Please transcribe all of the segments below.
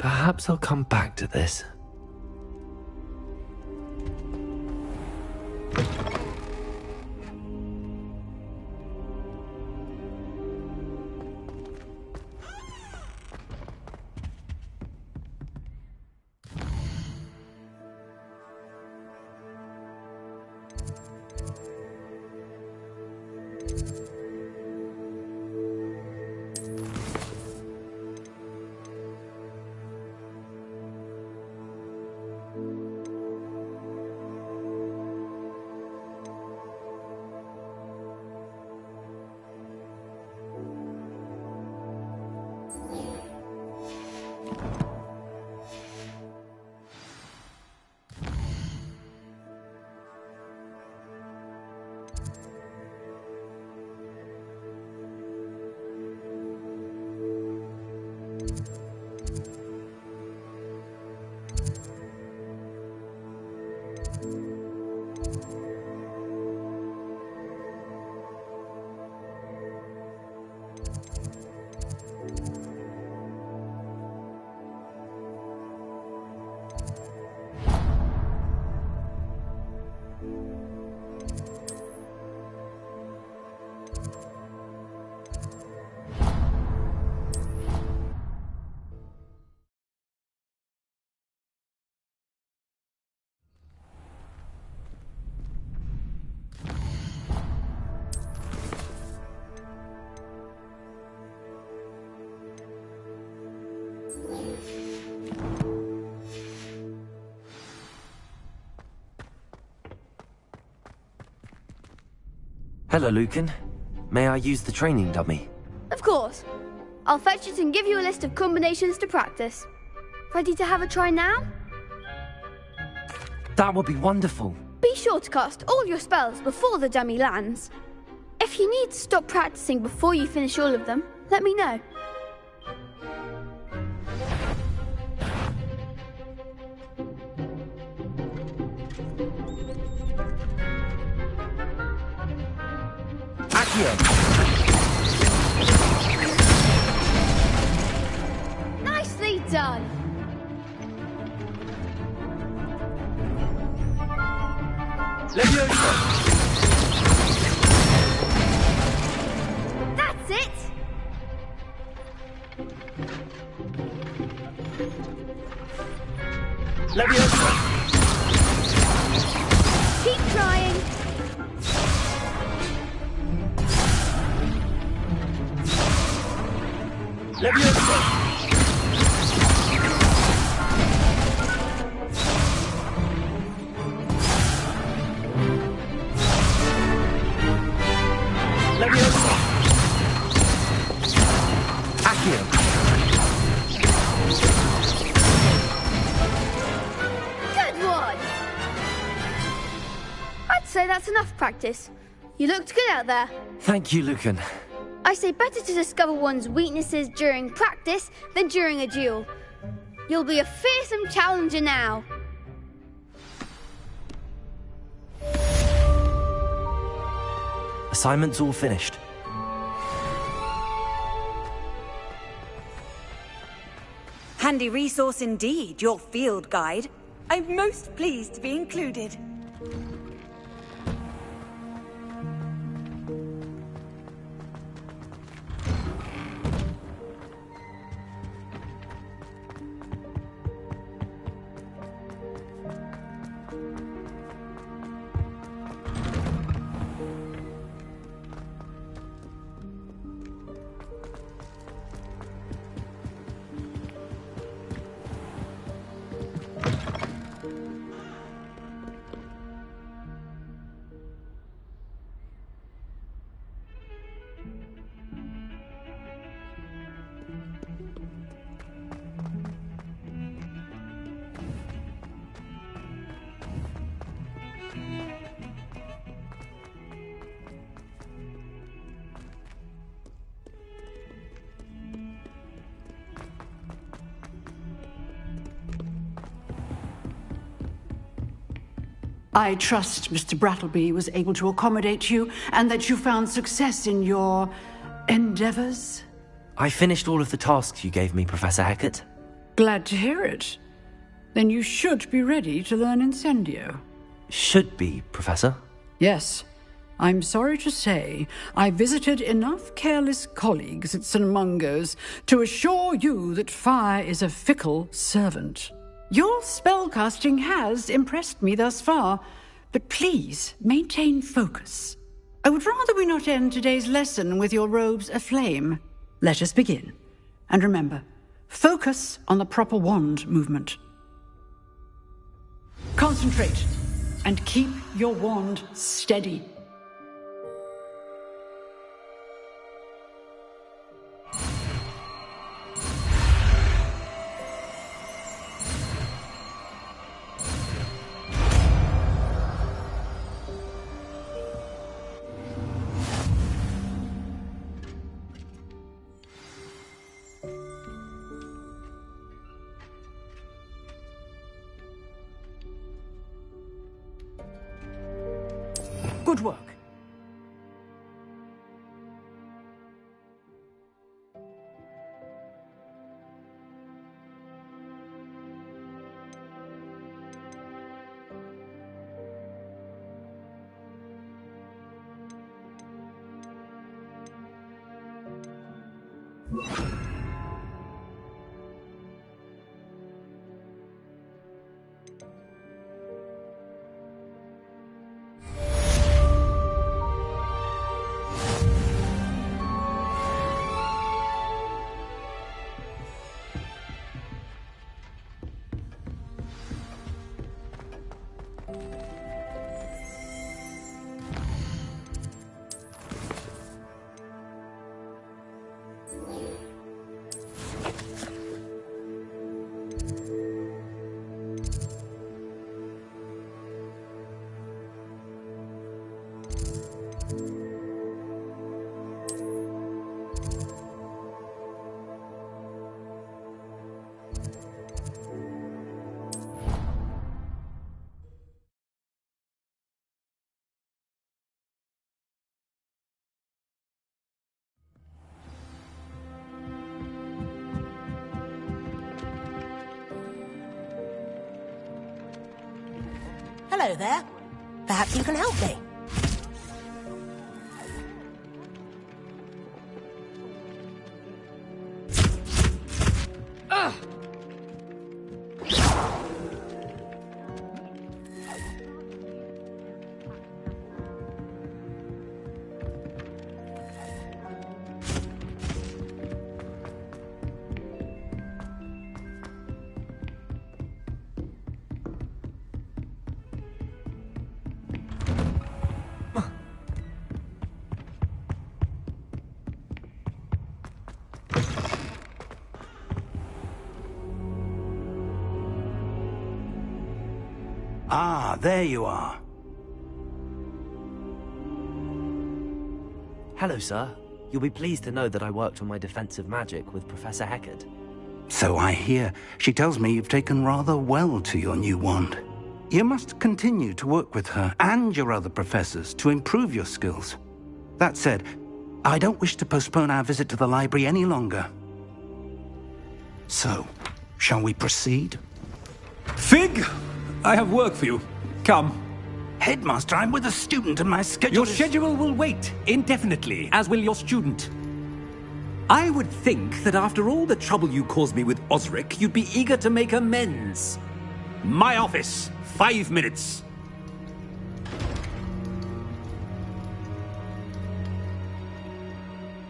Perhaps I'll come back to this. Hello, Lucan. May I use the training dummy? Of course. I'll fetch it and give you a list of combinations to practice. Ready to have a try now? That would be wonderful. Be sure to cast all your spells before the dummy lands. If you need to stop practicing before you finish all of them, let me know. Nicely done! That's it! Keep trying! Good one! I'd say that's enough practice. You looked good out there. Thank you, Lucan. I say better to discover one's weaknesses during practice than during a duel. You'll be a fearsome challenger now. Assignment's all finished. Handy resource indeed, your field guide. I'm most pleased to be included. I trust Mr. Brattleby was able to accommodate you and that you found success in your endeavors. I finished all of the tasks you gave me, Professor Hecat. Glad to hear it. Then you should be ready to learn Incendio. Should be, Professor. Yes. I'm sorry to say I visited enough careless colleagues at St. Mungo's to assure you that fire is a fickle servant. Your spellcasting has impressed me thus far, but please maintain focus. I would rather we not end today's lesson with your robes aflame. Let us begin. And remember, focus on the proper wand movement. Concentrate and keep your wand steady. Good work. Hello there. Perhaps you can help me. Ah, there you are. Hello, sir. You'll be pleased to know that I worked on my defensive magic with Professor Heckard. So I hear. She tells me you've taken rather well to your new wand. You must continue to work with her and your other professors to improve your skills. That said, I don't wish to postpone our visit to the library any longer. So, shall we proceed? Fig! I have work for you. Come. Headmaster, I'm with a student and my schedule Your schedule will wait indefinitely, as will your student. I would think that after all the trouble you caused me with Osric, you'd be eager to make amends. My office. 5 minutes.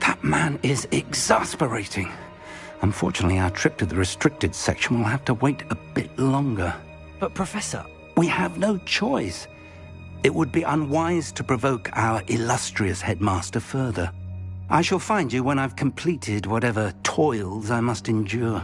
That man is exasperating. Unfortunately, our trip to the restricted section will have to wait a bit longer. But, Professor... We have no choice. It would be unwise to provoke our illustrious headmaster further. I shall find you when I've completed whatever toils I must endure.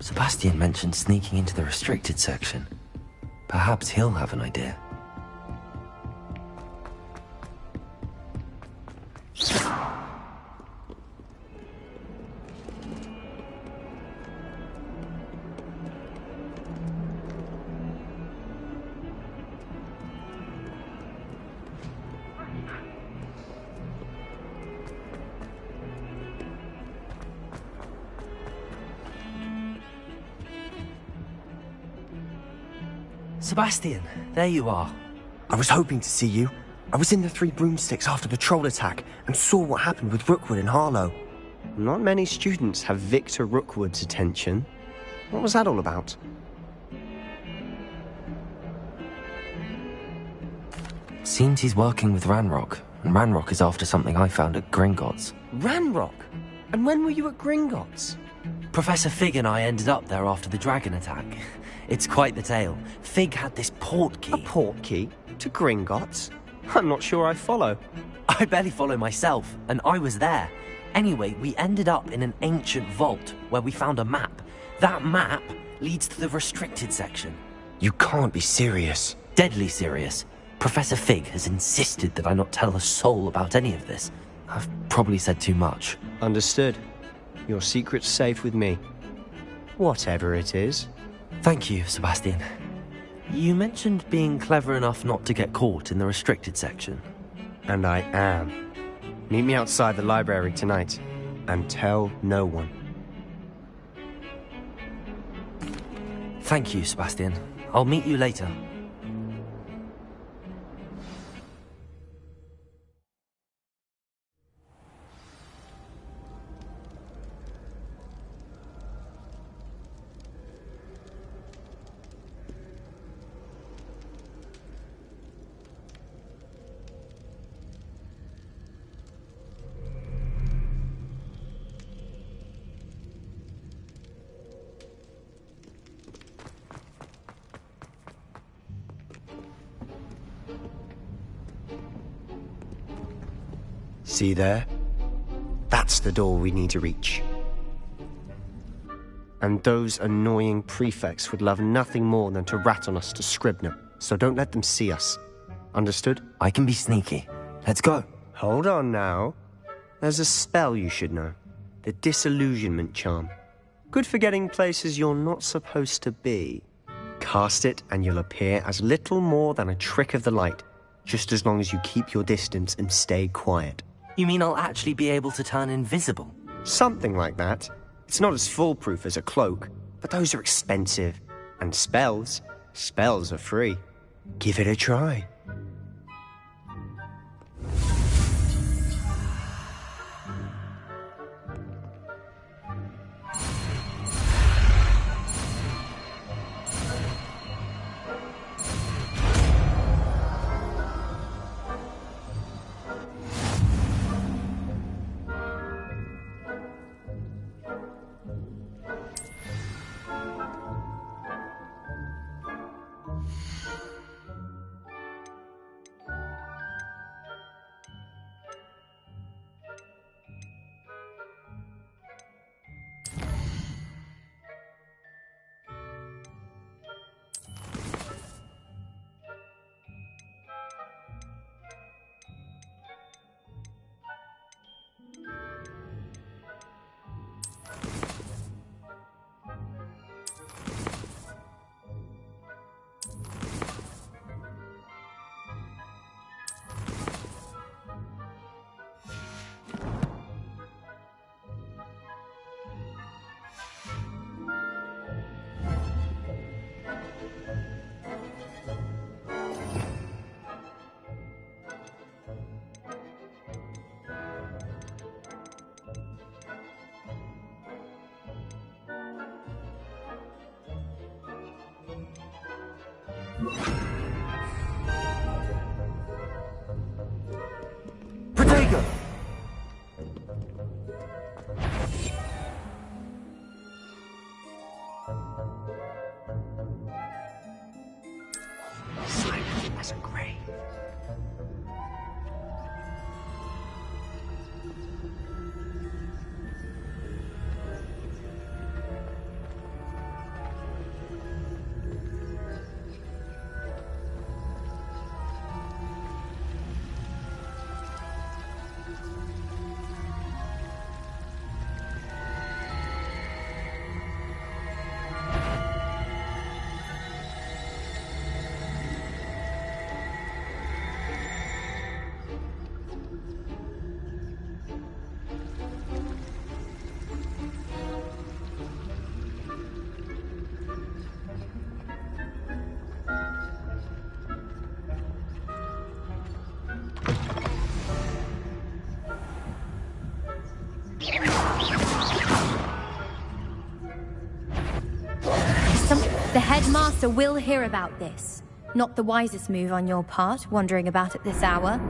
Sebastian mentioned sneaking into the restricted section. Perhaps he'll have an idea. Sebastian, there you are. I was hoping to see you. I was in the Three Broomsticks after the troll attack and saw what happened with Rookwood and Harlow. Not many students have Victor Rookwood's attention. What was that all about? Seems he's working with Ranrock, and Ranrock is after something I found at Gringotts. Ranrock? And when were you at Gringotts? Professor Fig and I ended up there after the dragon attack. It's quite the tale. Fig had this portkey. A portkey? To Gringotts? I'm not sure I follow. I barely follow myself, and I was there. Anyway, we ended up in an ancient vault where we found a map. That map leads to the restricted section. You can't be serious. Deadly serious. Professor Fig has insisted that I not tell a soul about any of this. I've probably said too much. Understood. Your secret's safe with me. Whatever it is. Thank you, Sebastian. You mentioned being clever enough not to get caught in the restricted section. And I am. Meet me outside the library tonight, and tell no one. Thank you, Sebastian. I'll meet you later. See there? That's the door we need to reach. And those annoying prefects would love nothing more than to rat on us to Scribner, so don't let them see us. Understood? I can be sneaky. Let's go. Hold on now. There's a spell you should know. The Disillusionment Charm. Good for getting places you're not supposed to be. Cast it and you'll appear as little more than a trick of the light, just as long as you keep your distance and stay quiet. You mean I'll actually be able to turn invisible? Something like that. It's not as foolproof as a cloak, but those are expensive. And spells are free. Give it a try. Protego! Silent as a grave. The headmaster will hear about this. Not the wisest move on your part, wandering about at this hour.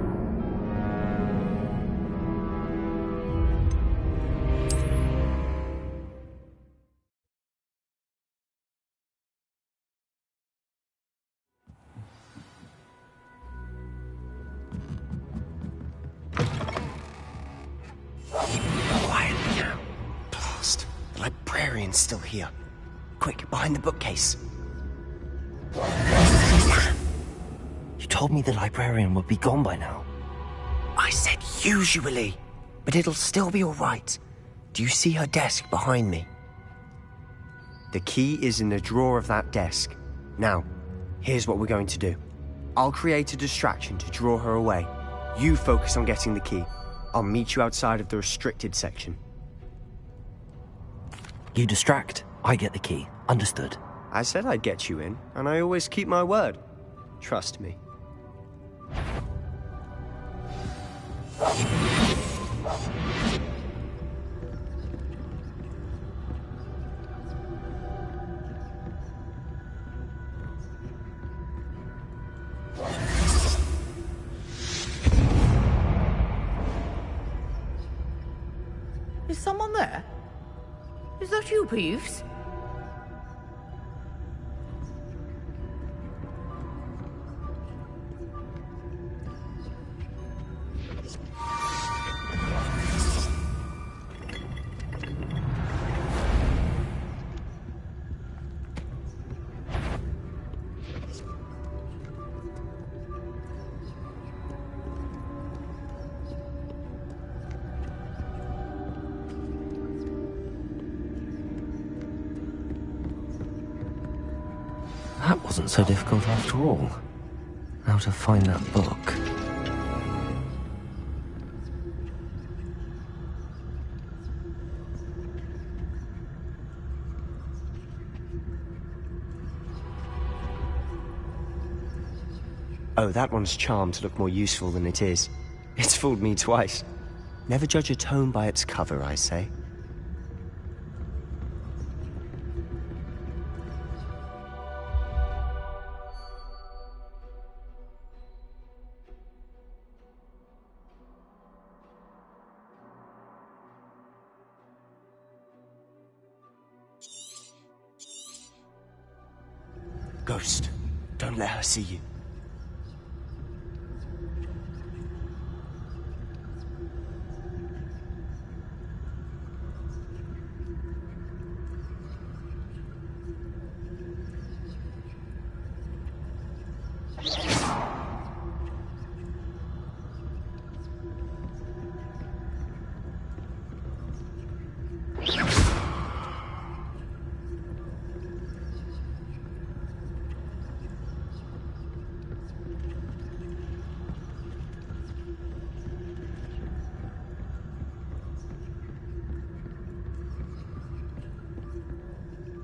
Quietly now. Blast. The librarian's still here. Quick, behind the bookcase. You told me the librarian would be gone by now. I said usually, but it'll still be all right. Do you see her desk behind me? The key is in the drawer of that desk. Now, here's what we're going to do. I'll create a distraction to draw her away. You focus on getting the key. I'll meet you outside of the restricted section. You distract, I get the key. Understood. I said I'd get you in, and I always keep my word. Trust me. Is someone there? Is that you, Peeves? That wasn't so difficult after all. How to find that book. Oh, that one's charmed to look more useful than it is. It's fooled me twice. Never judge a tome by its cover, I say. Ghost, don't let her see you.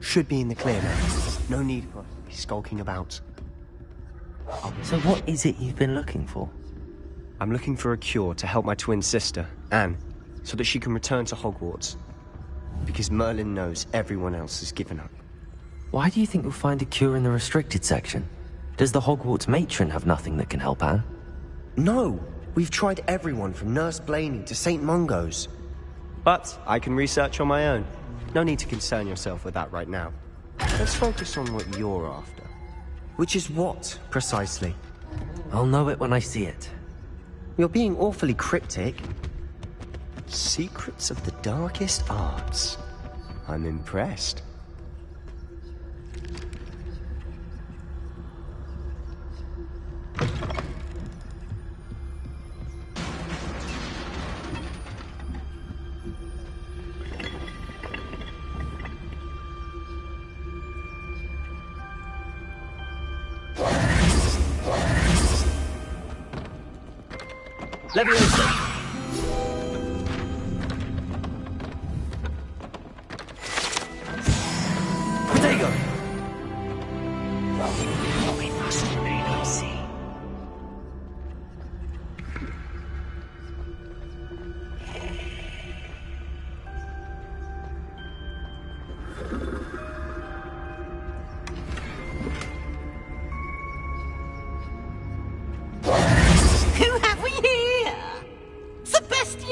Should be in the clear now. No need for us to be skulking about. So what is it you've been looking for? I'm looking for a cure to help my twin sister, Anne, so that she can return to Hogwarts. Because Merlin knows everyone else has given up. Why do you think you'll find a cure in the restricted section? Does the Hogwarts matron have nothing that can help Anne? No! We've tried everyone from Nurse Blaney to St. Mungo's. But I can research on my own. No need to concern yourself with that right now. Let's focus on what you're after. Which is what, precisely? I'll know it when I see it. You're being awfully cryptic. Secrets of the darkest arts. I'm impressed. Leviosa! Protego! We must remain unseen.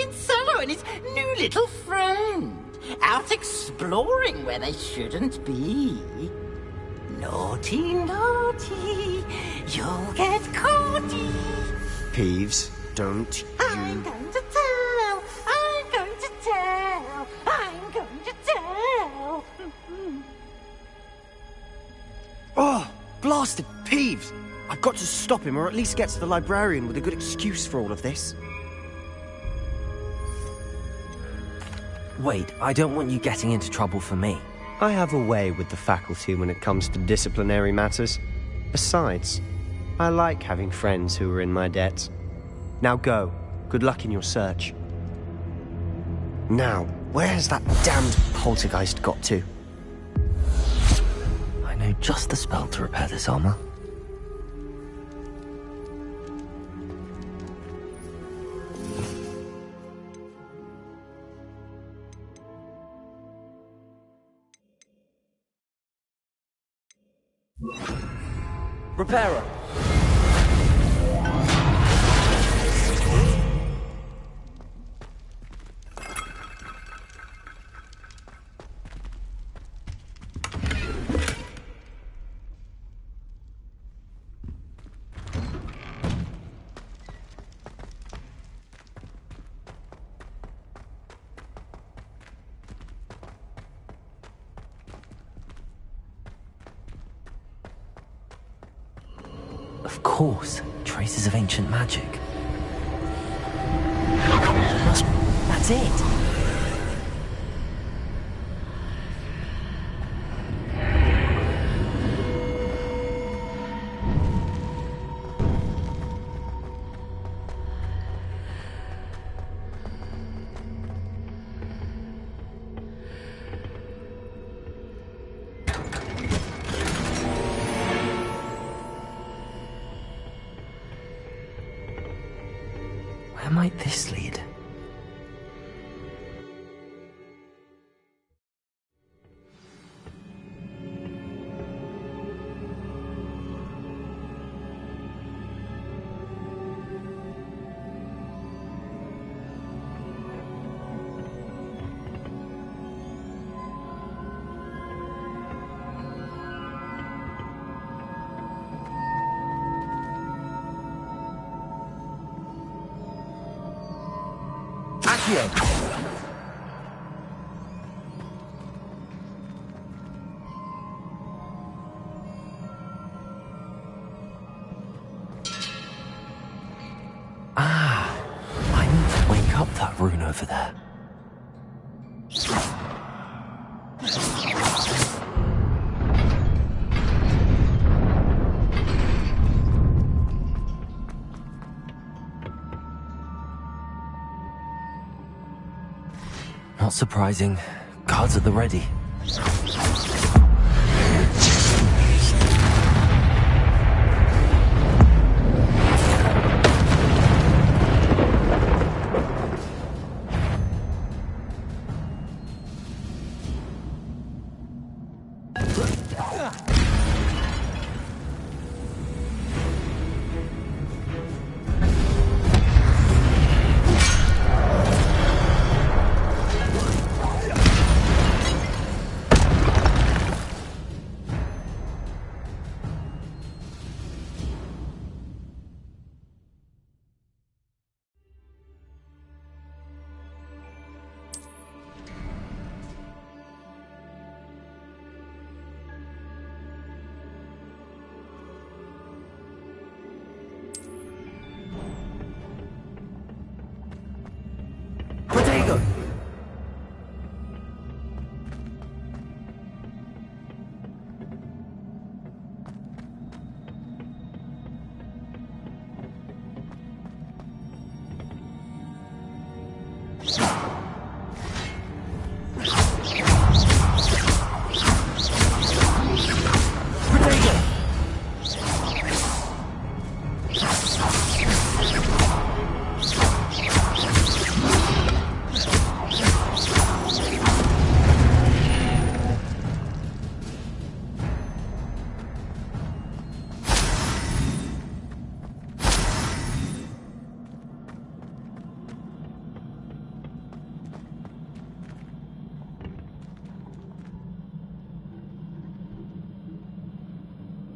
Kinsello and his new little friend. Out exploring where they shouldn't be. Naughty, naughty, you'll get caughty. Peeves, don't I'm going to tell, I'm going to tell, I'm going to tell. Oh, blasted Peeves! I've got to stop him, or at least get to the librarian with a good excuse for all of this. Wait, I don't want you getting into trouble for me. I have a way with the faculty when it comes to disciplinary matters. Besides, I like having friends who are in my debt. Now go. Good luck in your search. Now, where has that damned poltergeist got to? I know just the spell to repair this armor. Repairer! Of course, traces of ancient magic. That's it! Where might this lead? I need to wake up that rune over there. Not surprising. Guards at the ready.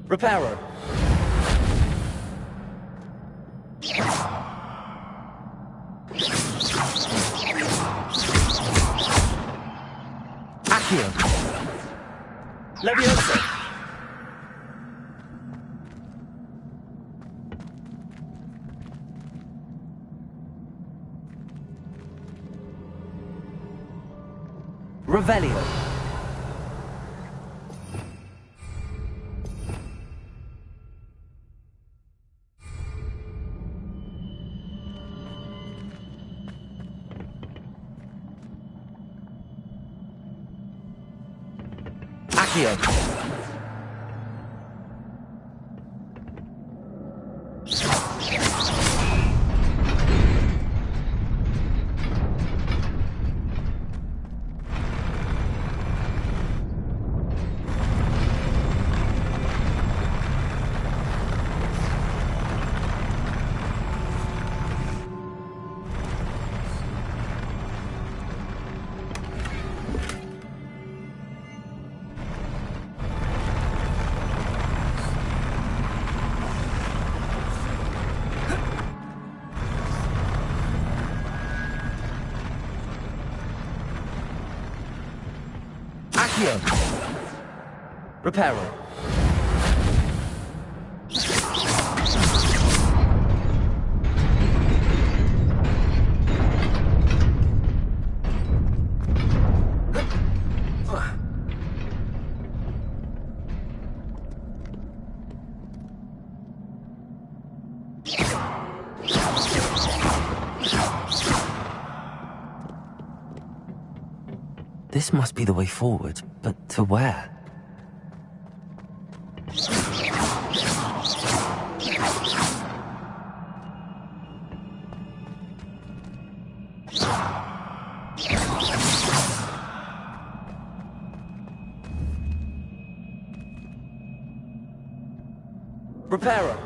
Reparo. Accio. Leviosa. Revelio. Accio. Accio. Reparo. This must be the way forward, but to where? Reparo.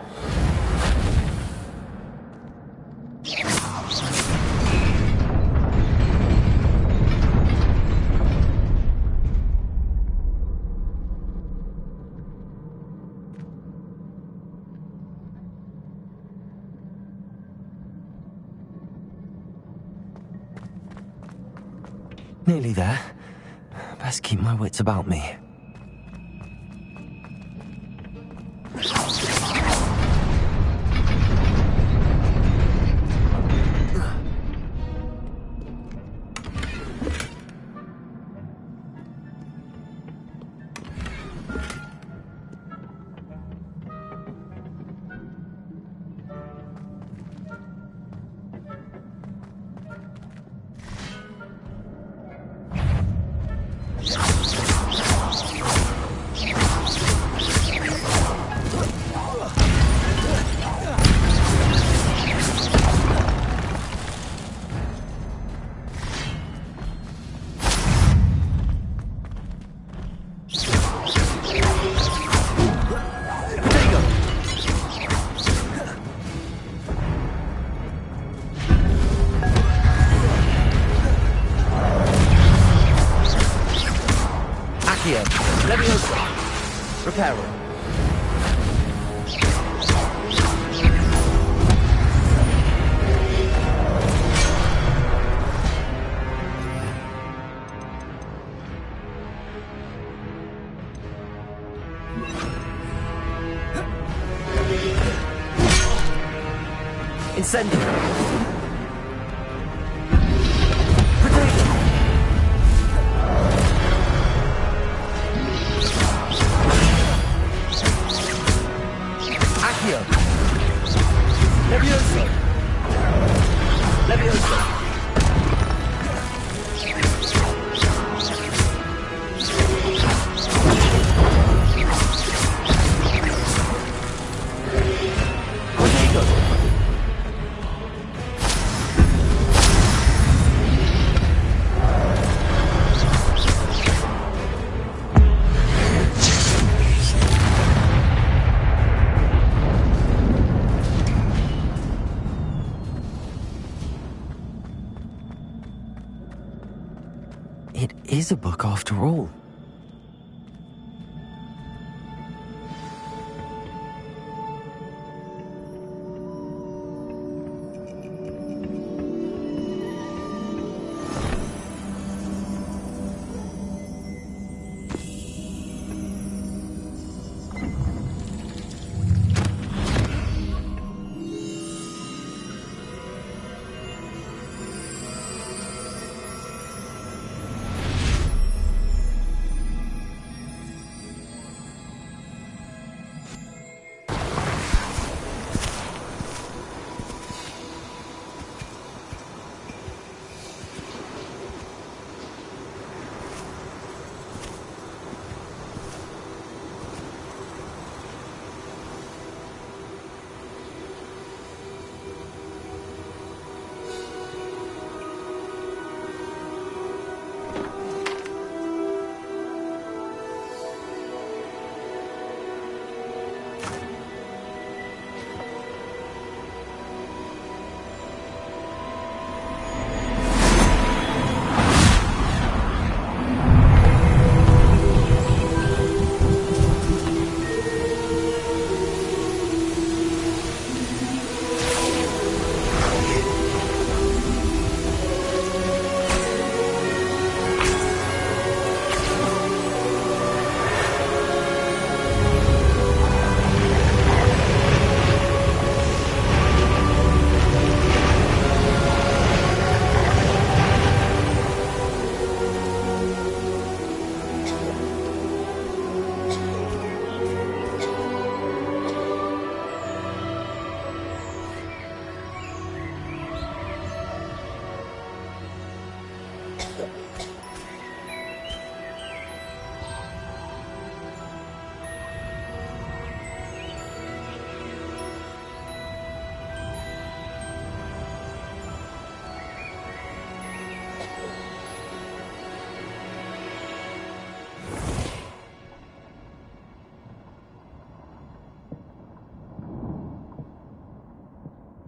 Nearly there. Best keep my wits about me. Leviosa. Reparo. Incendio. Leviosa! Leviosa! It is a book after all.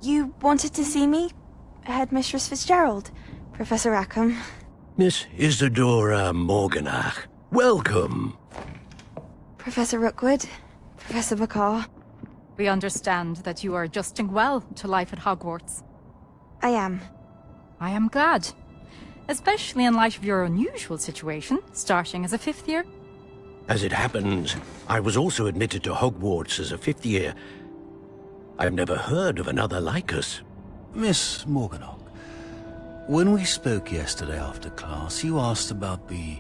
You wanted to see me? Headmistress Fitzgerald, Professor Rackham. Miss Isadora Morganach, welcome. Professor Rookwood, Professor Bakar. We understand that you are adjusting well to life at Hogwarts. I am. I am glad. Especially in light of your unusual situation, starting as a 5th year. As it happens, I was also admitted to Hogwarts as a 5th year. I've never heard of another like us. Miss Morganach, when we spoke yesterday after class, you asked about the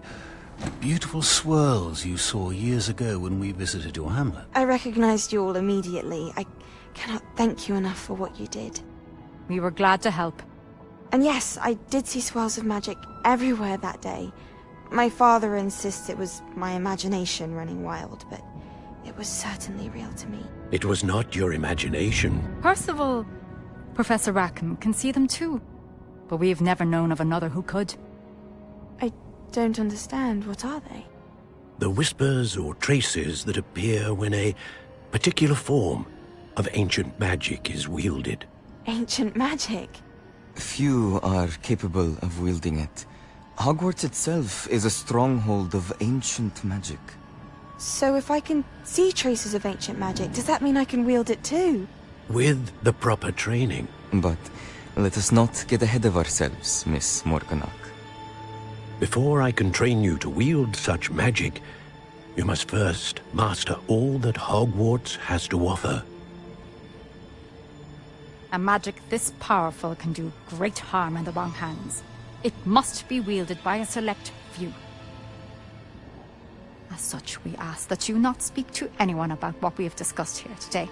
beautiful swirls you saw years ago when we visited your hamlet. I recognized you all immediately. I cannot thank you enough for what you did. We were glad to help. And yes, I did see swirls of magic everywhere that day. My father insists it was my imagination running wild, but it was certainly real to me. It was not your imagination. Percival, Professor Rackham can see them too. But we have never known of another who could. I don't understand. What are they? The whispers or traces that appear when a particular form of ancient magic is wielded. Ancient magic? Few are capable of wielding it. Hogwarts itself is a stronghold of ancient magic. So if I can see traces of ancient magic, does that mean I can wield it too? With the proper training. But let us not get ahead of ourselves, Miss Morganach. Before I can train you to wield such magic, you must first master all that Hogwarts has to offer. A magic this powerful can do great harm in the wrong hands. It must be wielded by a select few. As such, we ask that you not speak to anyone about what we have discussed here today.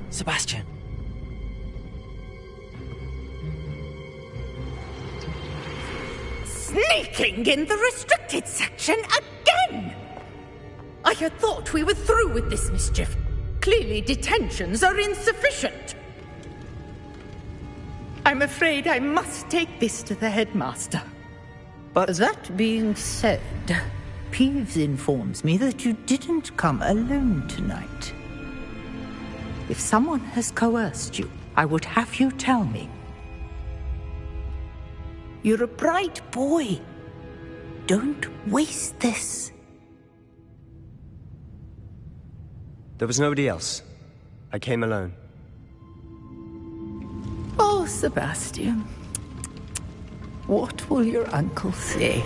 Sebastian. Sneaking in the restricted section again! I had thought we were through with this mischief. Clearly detentions are insufficient. I'm afraid I must take this to the headmaster. But that being said, Peeves informs me that you didn't come alone tonight. If someone has coerced you, I would have you tell me. You're a bright boy. Don't waste this. There was nobody else. I came alone. Oh, Sebastian. What will your uncle say?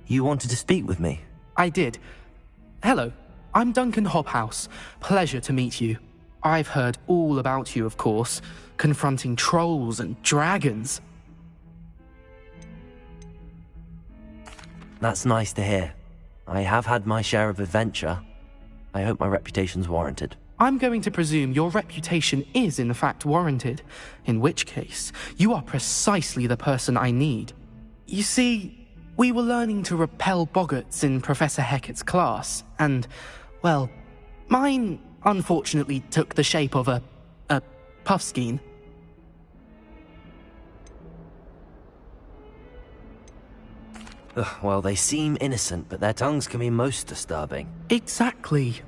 You wanted to speak with me? I did. Hello, I'm Duncan Hobhouse. Pleasure to meet you. I've heard all about you, of course, confronting trolls and dragons. That's nice to hear. I have had my share of adventure. I hope my reputation's warranted. I'm going to presume your reputation is in fact warranted, in which case, you are precisely the person I need. You see, we were learning to repel boggarts in Professor Hecat's class, and, well, mine unfortunately took the shape of a puffskein. Well, they seem innocent, but their tongues can be most disturbing. Exactly.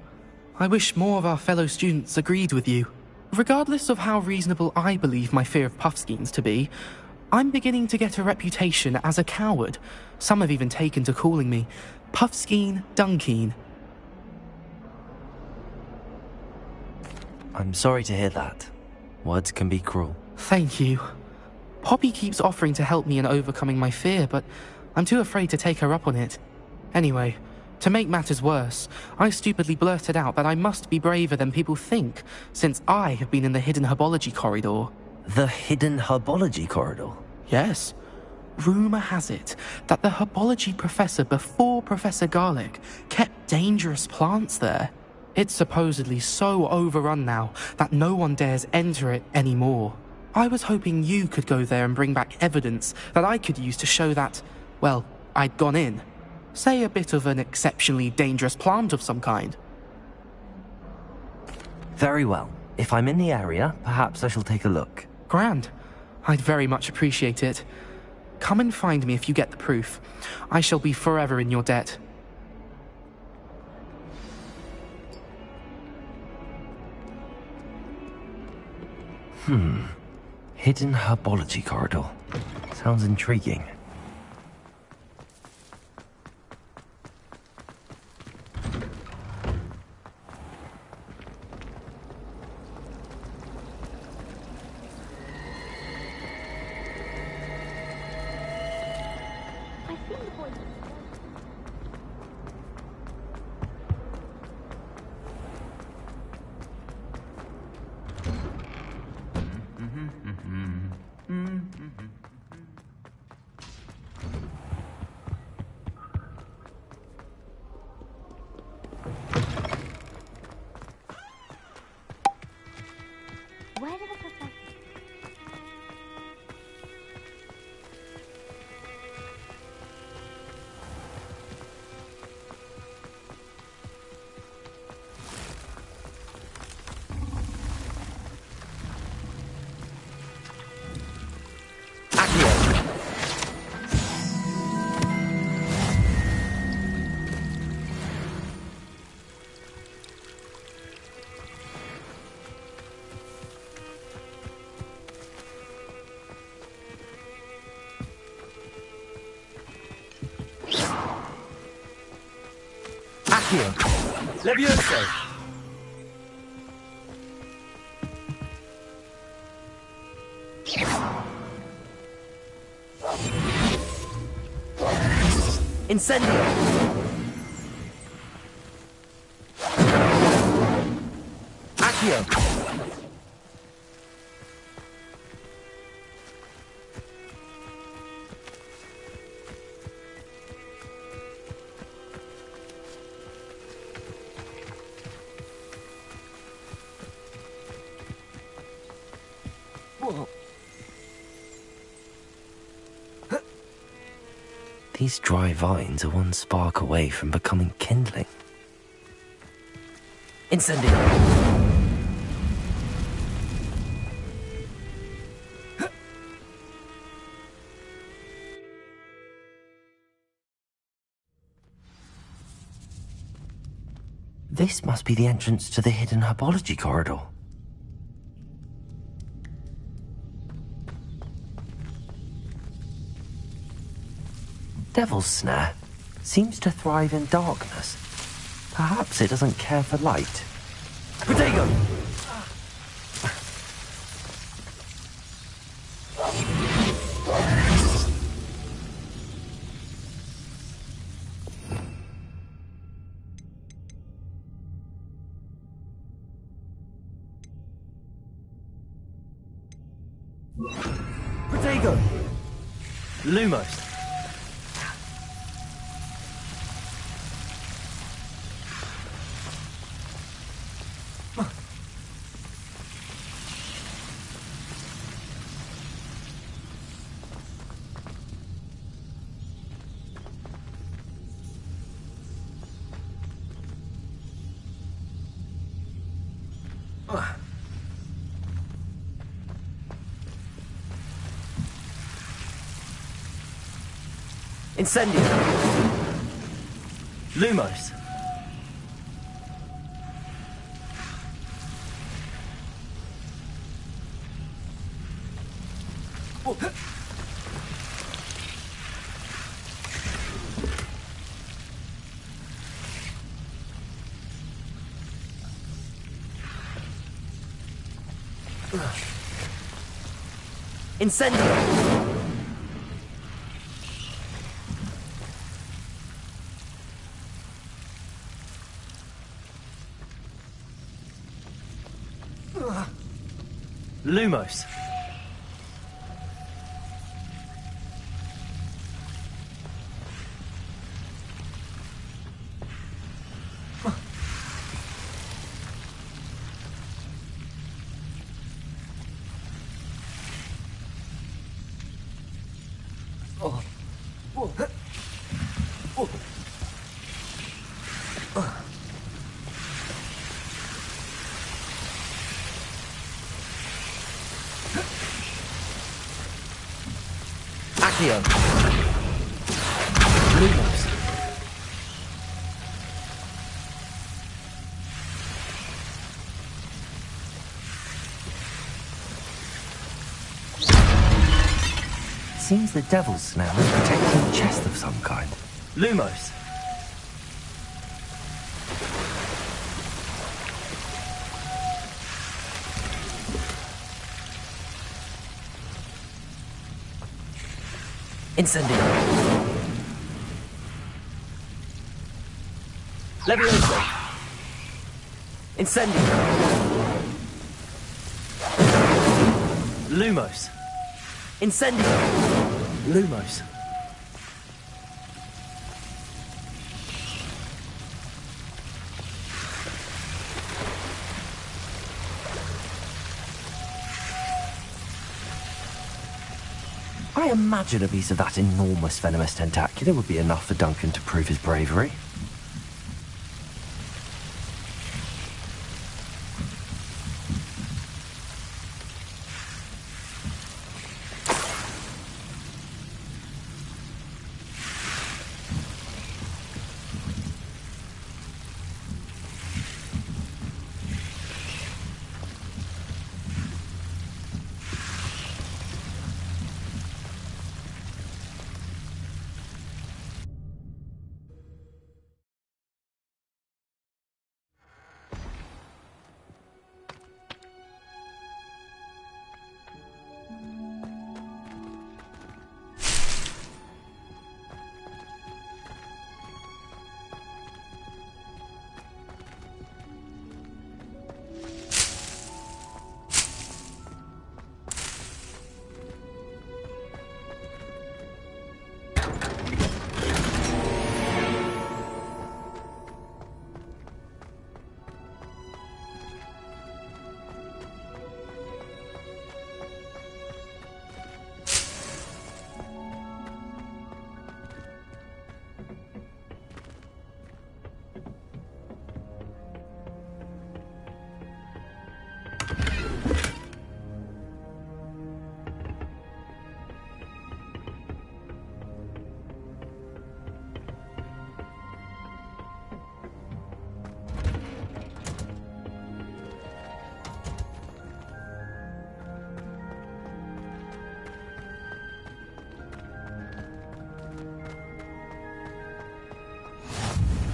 I wish more of our fellow students agreed with you. Regardless of how reasonable I believe my fear of puffskeins to be, I'm beginning to get a reputation as a coward. Some have even taken to calling me Puffskeen Dunkeen. I'm sorry to hear that. Words can be cruel. Thank you. Poppy keeps offering to help me in overcoming my fear, but I'm too afraid to take her up on it. Anyway, to make matters worse, I stupidly blurted out that I must be braver than people think, since I have been in the hidden herbology corridor. The hidden herbology corridor? Yes. Rumour has it that the herbology professor before Professor Garlic kept dangerous plants there. It's supposedly so overrun now that no one dares enter it anymore. I was hoping you could go there and bring back evidence that I could use to show that, well, I'd gone in. Say a bit of an exceptionally dangerous plant of some kind. Very well. If I'm in the area, perhaps I shall take a look. Grand. I'd very much appreciate it. Come and find me if you get the proof. I shall be forever in your debt. Hidden herbology corridor. Sounds intriguing. Where did the professor... Levioso! Incendio! Accio! These dry vines are one spark away from becoming kindling. Incendio! This must be the entrance to the hidden herbology corridor. Devil's Snare seems to thrive in darkness. Perhaps it doesn't care for light. Protego! Protego! Lumos! Incendio! Lumos! Incendio! Lumos. Accio. Lumos. Seems the devil's snail is protecting a chest of some kind. Lumos. Incendio. Levioso. Incendio. Lumos. Incendio. Lumos. I imagine a piece of that enormous venomous tentacular would be enough for Duncan to prove his bravery.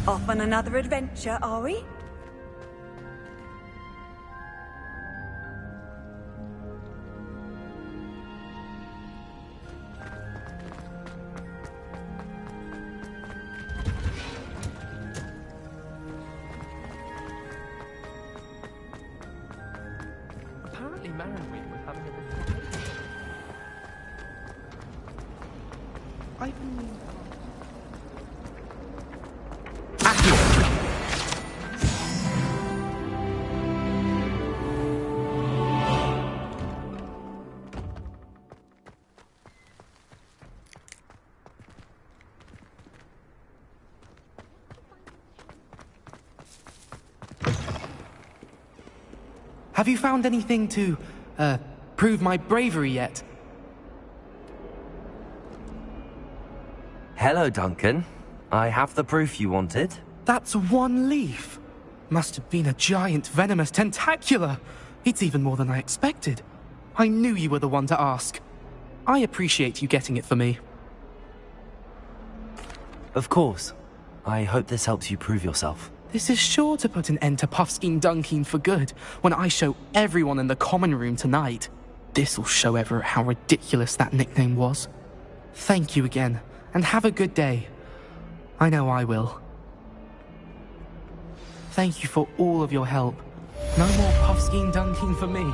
Off on another adventure, are we? Apparently Marinweed was having a bit of a Have you found anything to, prove my bravery yet? Hello, Duncan. I have the proof you wanted. That's one leaf. Must have been a giant venomous tentacula. It's even more than I expected. I knew you were the one to ask. I appreciate you getting it for me. Of course. I hope this helps you prove yourself. This is sure to put an end to Puffskein Dunkeen for good when I show everyone in the common room tonight. This'll show Everett how ridiculous that nickname was. Thank you again, and have a good day. I know I will. Thank you for all of your help. No more Puffskein Dunkeen for me.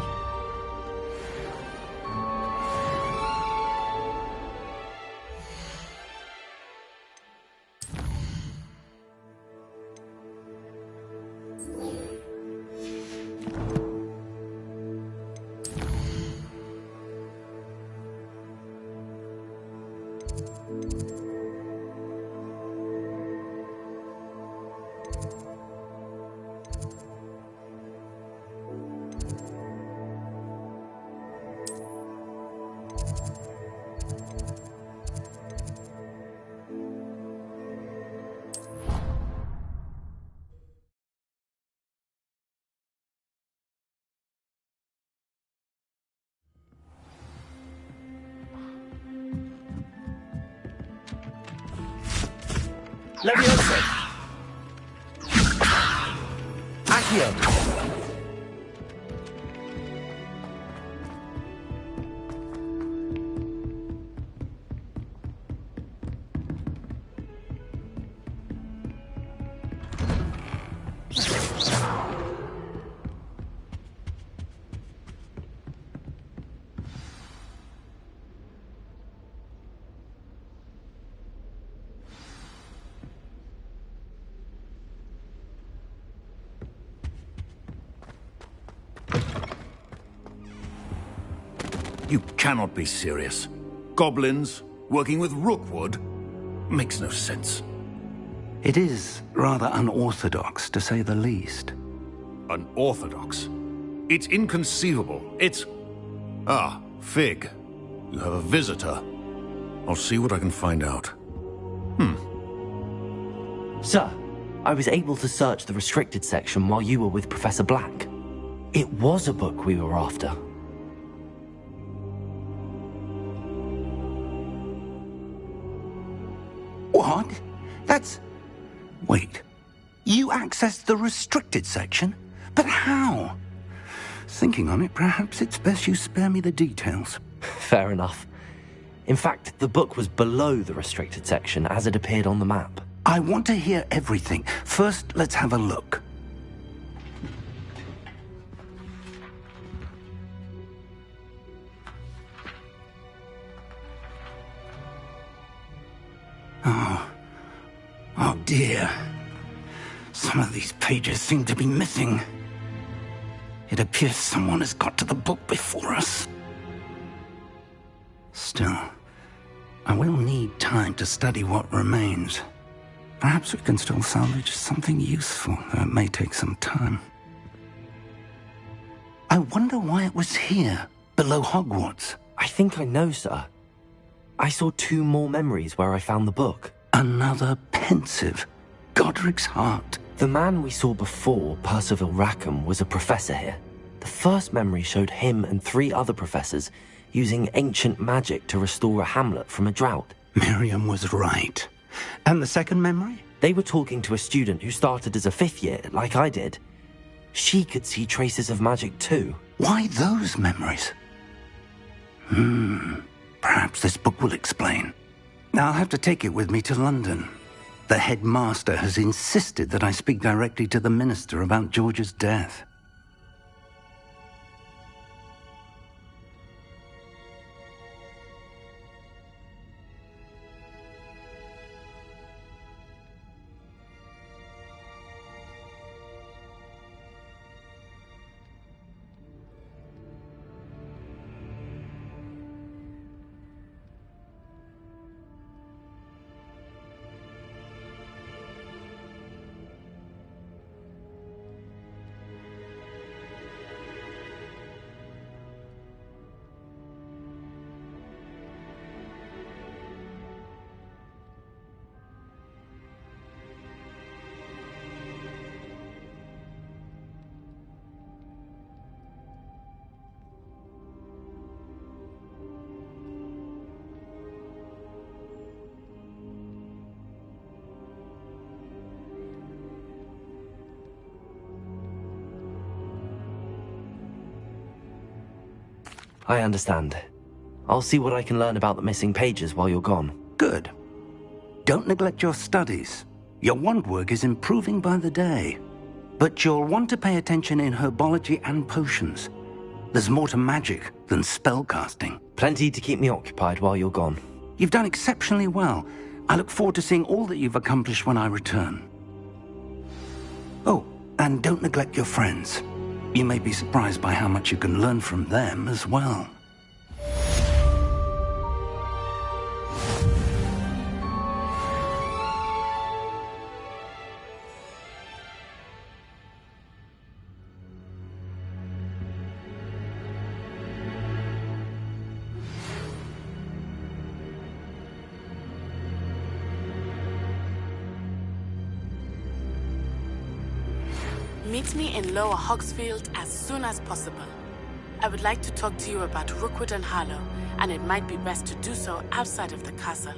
Leviosa! Accio! You cannot be serious. Goblins working with Rookwood? Makes no sense. It is rather unorthodox, to say the least. Unorthodox? It's inconceivable. It's... Ah, Fig. You have a visitor. I'll see what I can find out. Sir, I was able to search the restricted section while you were with Professor Black. It was a book we were after. What? That's... Wait. You accessed the restricted section? But how? Thinking on it, perhaps it's best you spare me the details. Fair enough. In fact, the book was below the restricted section as it appeared on the map. I want to hear everything. First, let's have a look. Oh dear. Some of these pages seem to be missing. It appears someone has got to the book before us. Still, I will need time to study what remains. Perhaps we can still salvage something useful, though it may take some time. I wonder why it was here, below Hogwarts. I think I know, sir. I saw 2 more memories where I found the book. Another pensive. Godric's heart. The man we saw before, Percival Rackham, was a professor here. The first memory showed him and 3 other professors using ancient magic to restore a hamlet from a drought. Miriam was right. And the second memory? They were talking to a student who started as a 5th year, like I did. She could see traces of magic too. Why those memories? Perhaps this book will explain. I'll have to take it with me to London. The headmaster has insisted that I speak directly to the minister about George's death. I understand. I'll see what I can learn about the missing pages while you're gone. Good. Don't neglect your studies. Your wand work is improving by the day. But you'll want to pay attention in herbology and potions. There's more to magic than spellcasting. Plenty to keep me occupied while you're gone. You've done exceptionally well. I look forward to seeing all that you've accomplished when I return. Oh, and don't neglect your friends. You may be surprised by how much you can learn from them as well. Meet me in Lower Hogsfield as soon as possible. I would like to talk to you about Rookwood and Harlow, and it might be best to do so outside of the castle.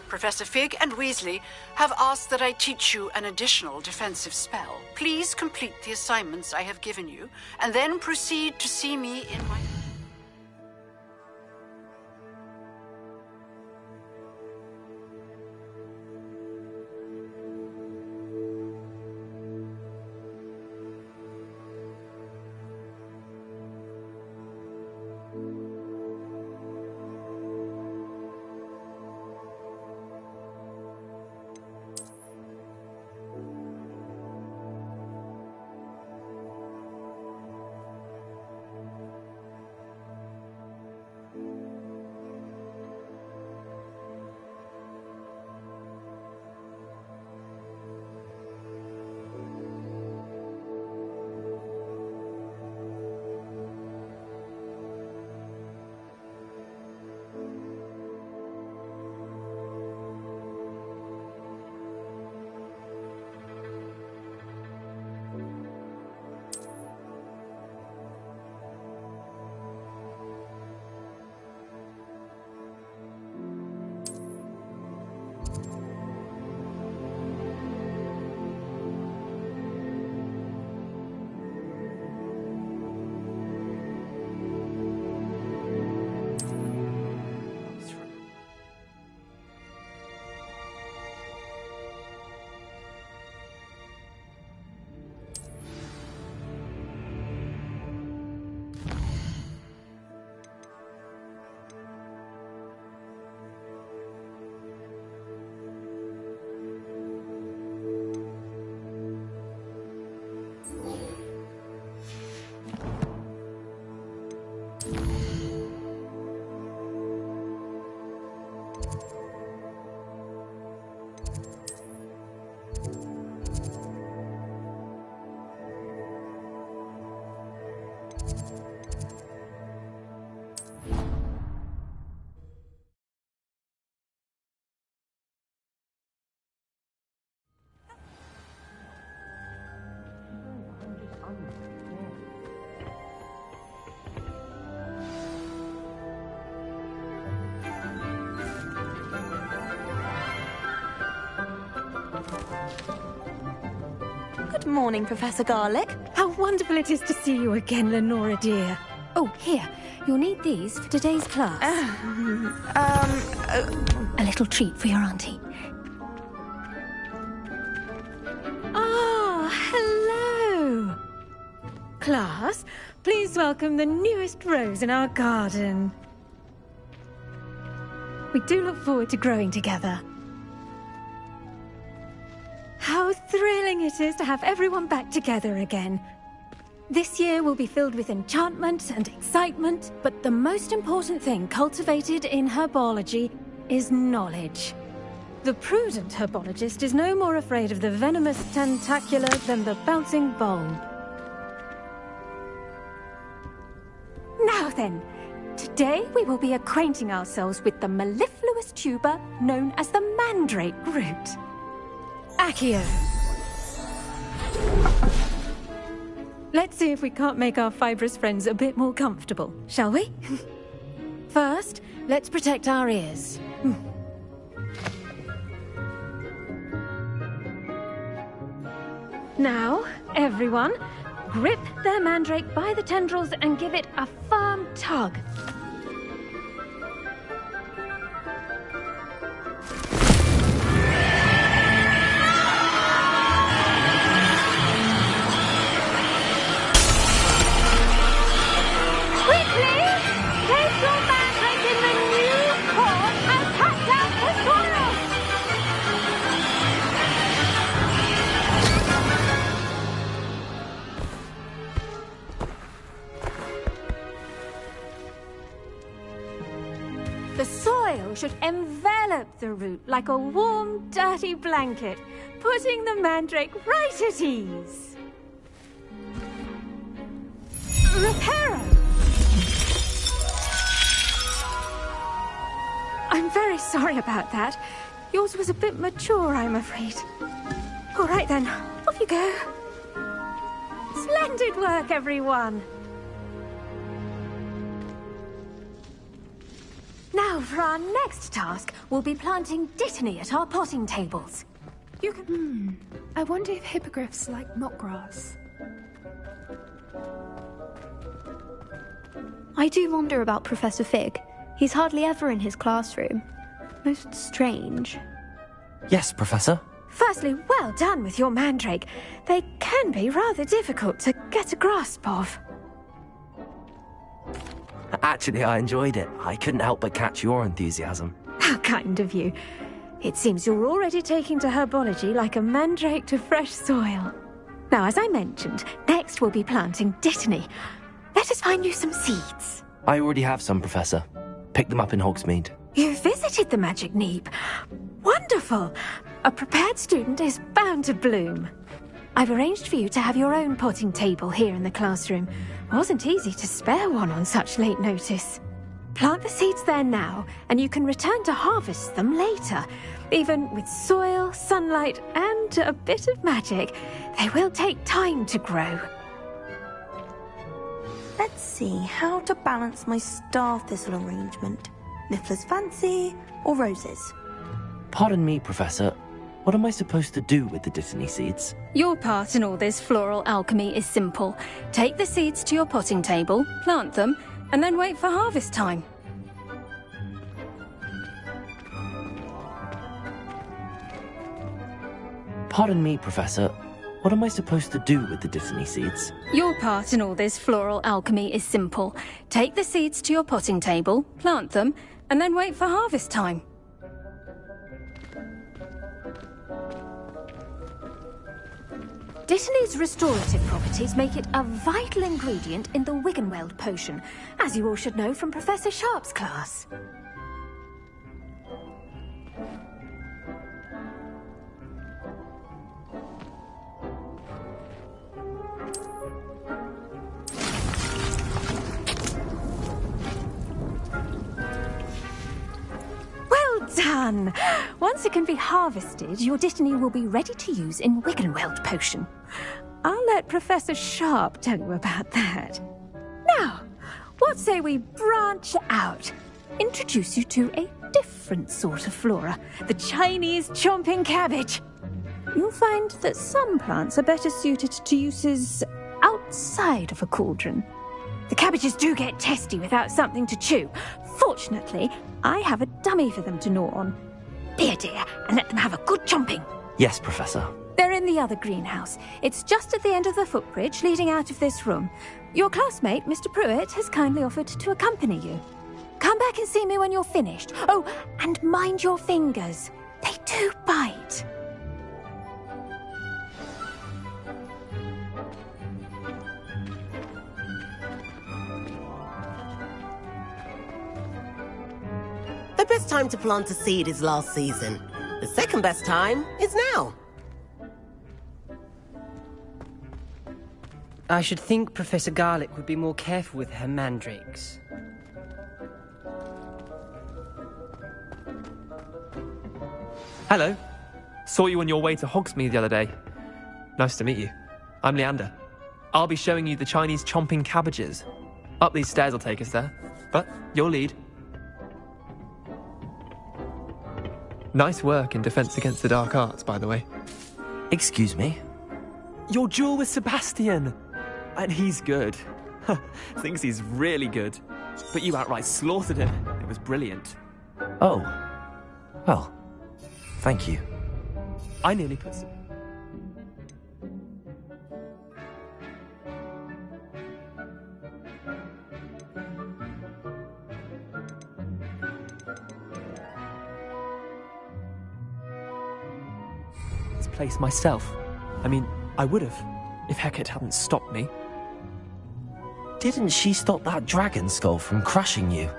Professor Fig and Weasley have asked that I teach you an additional defensive spell. Please complete the assignments I have given you, and then proceed to see me in my... Good morning, Professor Garlick. How wonderful it is to see you again, Lenora dear. Oh, here. You'll need these for today's class. A little treat for your auntie. Ah, hello. Class, please welcome the newest rose in our garden. We do look forward to growing together. How thrilling it is to have everyone back together again. This year will be filled with enchantment and excitement, but the most important thing cultivated in herbology is knowledge. The prudent herbologist is no more afraid of the venomous tentacula than the bouncing bulb. Now then, to Today we will be acquainting ourselves with the mellifluous tuber known as the mandrake root. Accio. Let's see if we can't make our fibrous friends a bit more comfortable, shall we? First, let's protect our ears. Now, everyone, grip their mandrake by the tendrils and give it a firm tug. Quickly! Place your mandrake in the new core and cut down the soil! The soil should envelop the root like a warm, dirty blanket, putting the mandrake right at ease. Reparo! I'm very sorry about that. Yours was a bit mature, I'm afraid. All right then, off you go. Splendid work, everyone! Now, for our next task, we'll be planting dittany at our potting tables. You can... I wonder if hippogriffs like knotgrass. I do wonder about Professor Fig. He's hardly ever in his classroom. Most strange. Yes, Professor. Firstly, well done with your mandrake. They can be rather difficult to get a grasp of. Actually, I enjoyed it. I couldn't help but catch your enthusiasm. How kind of you. It seems you're already taking to herbology like a mandrake to fresh soil. Now, as I mentioned, next we'll be planting dittany. Let us find you some seeds. I already have some, Professor. Picked them up in Hogsmeade. You visited the Magic Neep. Wonderful! A prepared student is bound to bloom. I've arranged for you to have your own potting table here in the classroom. Wasn't easy to spare one on such late notice. Plant the seeds there now, and you can return to harvest them later. Even with soil, sunlight, and a bit of magic, they will take time to grow. Let's see how to balance my star thistle arrangement. Niffler's fancy or roses? Pardon me, Professor. What am I supposed to do with the dittany seeds? Your part in all this floral alchemy is simple. Take the seeds to your potting table, plant them, and then wait for harvest time. Pardon me, Professor. What am I supposed to do with the dittany seeds? Your part in all this floral alchemy is simple. Take the seeds to your potting table, plant them, and then wait for harvest time. Dittany's restorative properties make it a vital ingredient in the Wiggenweld potion, as you all should know from Professor Sharp's class. Well done! Once it can be harvested, your dittany will be ready to use in Wiggenweld potion. I'll let Professor Sharp tell you about that. Now, what say we branch out? Introduce you to a different sort of flora, the Chinese chomping cabbage. You'll find that some plants are better suited to uses outside of a cauldron. The cabbages do get testy without something to chew. Fortunately, I have a dummy for them to gnaw on. Be a dear and let them have a good chomping. Yes, Professor. They're in the other greenhouse. It's just at the end of the footbridge leading out of this room. Your classmate, Mr. Pruitt, has kindly offered to accompany you. Come back and see me when you're finished. Oh, and mind your fingers. They do bite. The best time to plant a seed is last season. The second best time is now. I should think Professor Garlick would be more careful with her mandrakes. Hello. Saw you on your way to Hogsmeade the other day. Nice to meet you. I'm Leander. I'll be showing you the Chinese chomping cabbages. Up these stairs will take us there. But your lead. Nice work in Defense Against the Dark Arts, by the way. Excuse me? Your duel with Sebastian! And he's good. Thinks he's really good. But you outright slaughtered him. It was brilliant. Oh. Well, thank you. I nearly put some... this place myself. I mean, I would have, if Hecate hadn't stopped me. Didn't she stop that dragon skull from crushing you?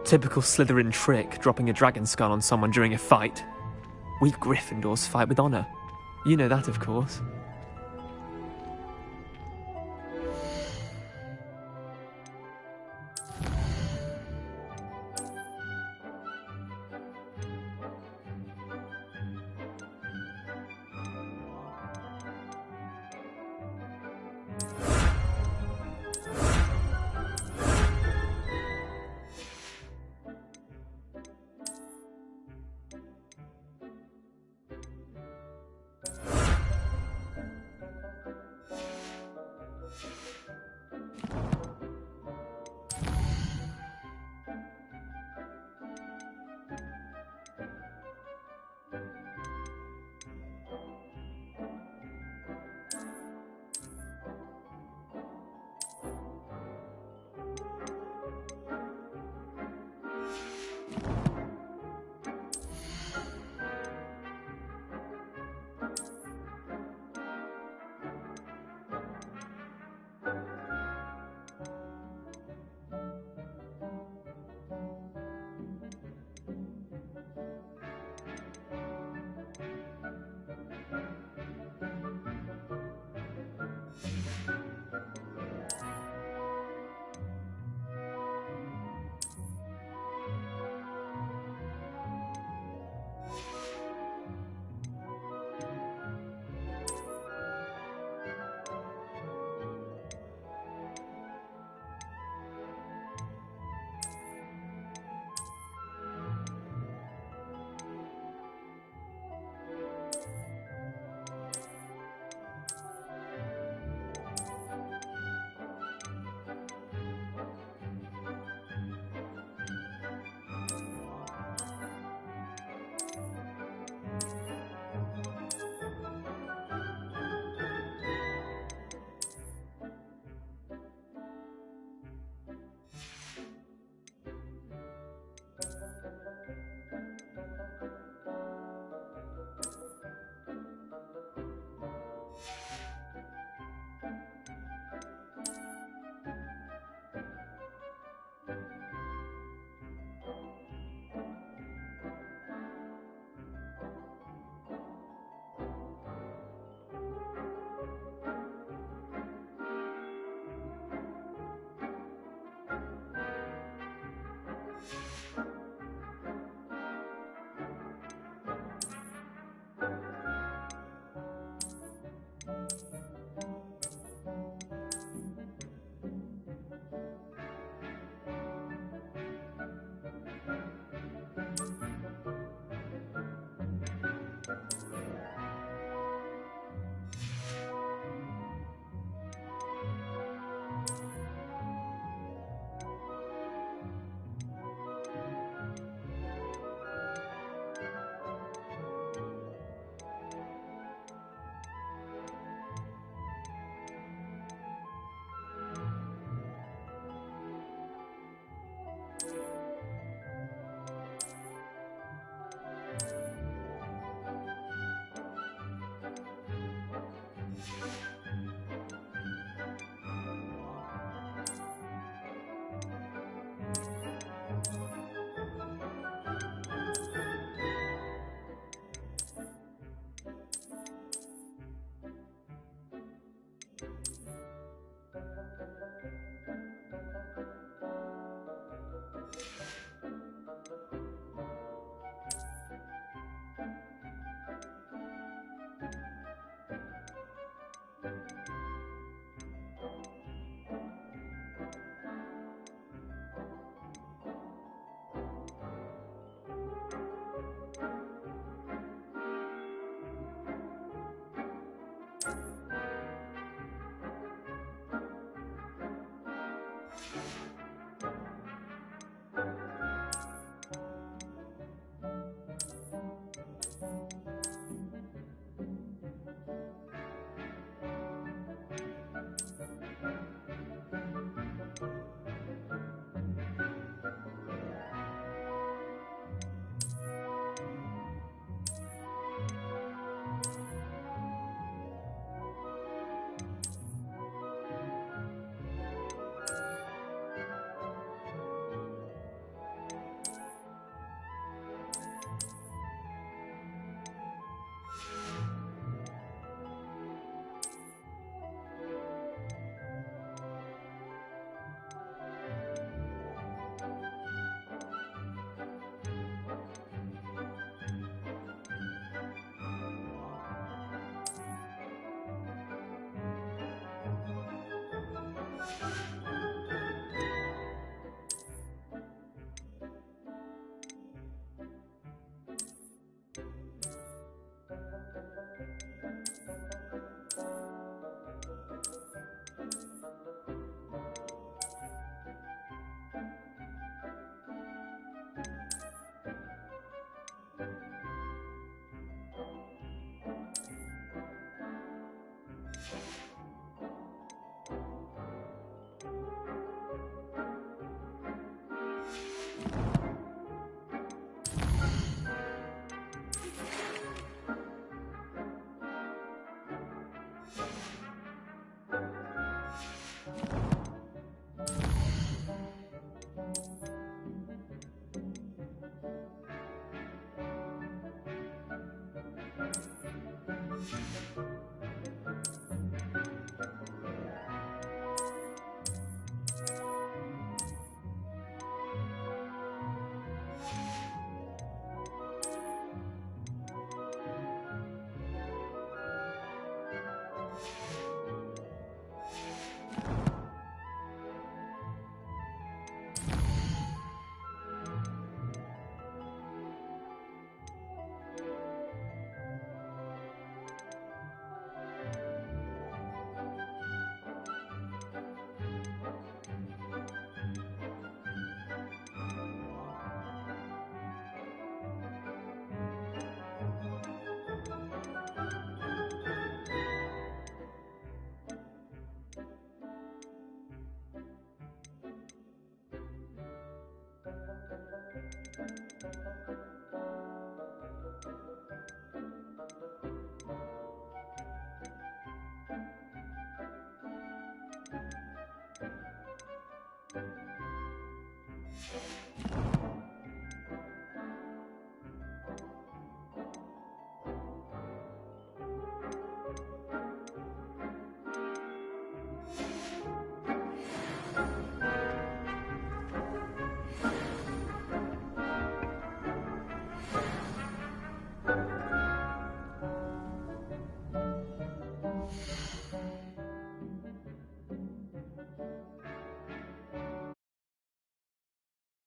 Typical Slytherin trick, dropping a dragon skull on someone during a fight. We Gryffindors fight with honor. You know that, of course.